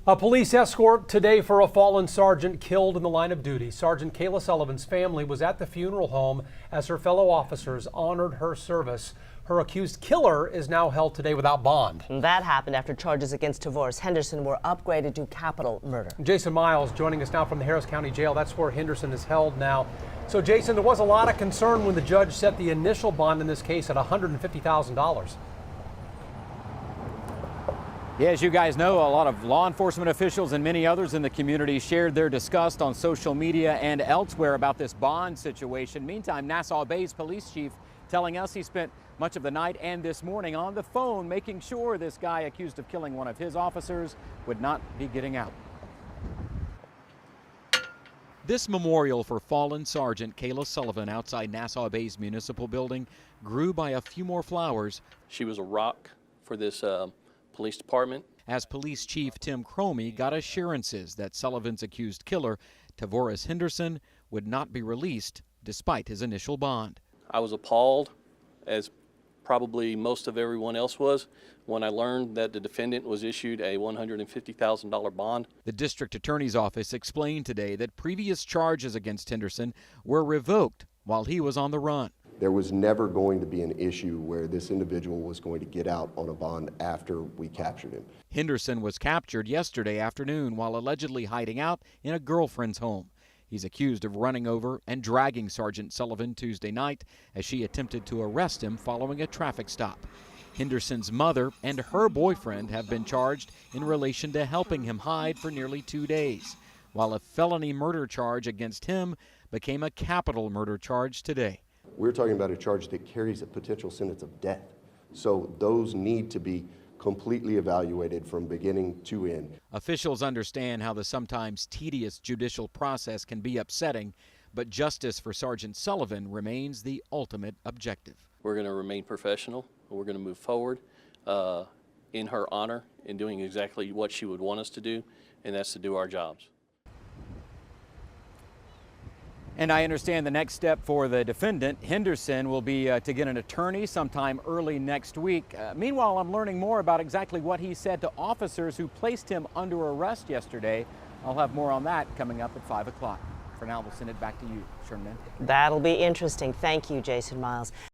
A police escort today for a fallen sergeant killed in the line of duty. Sergeant Kaila Sullivan's family was at the funeral home as her fellow officers honored her service. Her accused killer is now held today without bond. That happened after charges against Tavoris Henderson were upgraded to capital murder. Jason Miles joining us now from the Harris County Jail. That's where Henderson is held now. So Jason, there was a lot of concern when the judge set the initial bond in this case at $150,000. Yeah, as you guys know, a lot of law enforcement officials and many others in the community shared their disgust on social media and elsewhere about this bond situation. Meantime, Nassau Bay's police chief telling us he spent much of the night and this morning on the phone making sure this guy accused of killing one of his officers would not be getting out. This memorial for fallen Sergeant Kaila Sullivan outside Nassau Bay's municipal building grew by a few more flowers. She was a rock for this police department. As Police Chief Tim Cromie got assurances that Sullivan's accused killer, Tavoris Henderson, would not be released despite his initial bond. I was appalled, as probably most of everyone else was, when I learned that the defendant was issued a $150,000 bond. The district attorney's office explained today that previous charges against Henderson were revoked while he was on the run. There was never going to be an issue where this individual was going to get out on a bond after we captured him. Henderson was captured yesterday afternoon while allegedly hiding out in a girlfriend's home. He's accused of running over and dragging Sergeant Sullivan Tuesday night as she attempted to arrest him following a traffic stop. Henderson's mother and her boyfriend have been charged in relation to helping him hide for nearly 2 days, while a felony murder charge against him became a capital murder charge today. We're talking about a charge that carries a potential sentence of death. So those need to be completely evaluated from beginning to end. Officials understand how the sometimes tedious judicial process can be upsetting, but justice for Sergeant Sullivan remains the ultimate objective. We're going to remain professional. We're going to move forward in her honor in doing exactly what she would want us to do, and that's to do our jobs. And I understand the next step for the defendant, Henderson, will be to get an attorney sometime early next week. Meanwhile, I'm learning more about exactly what he said to officers who placed him under arrest yesterday. I'll have more on that coming up at 5 o'clock. For now, we'll send it back to you, Sherman. That'll be interesting. Thank you, Jason Miles.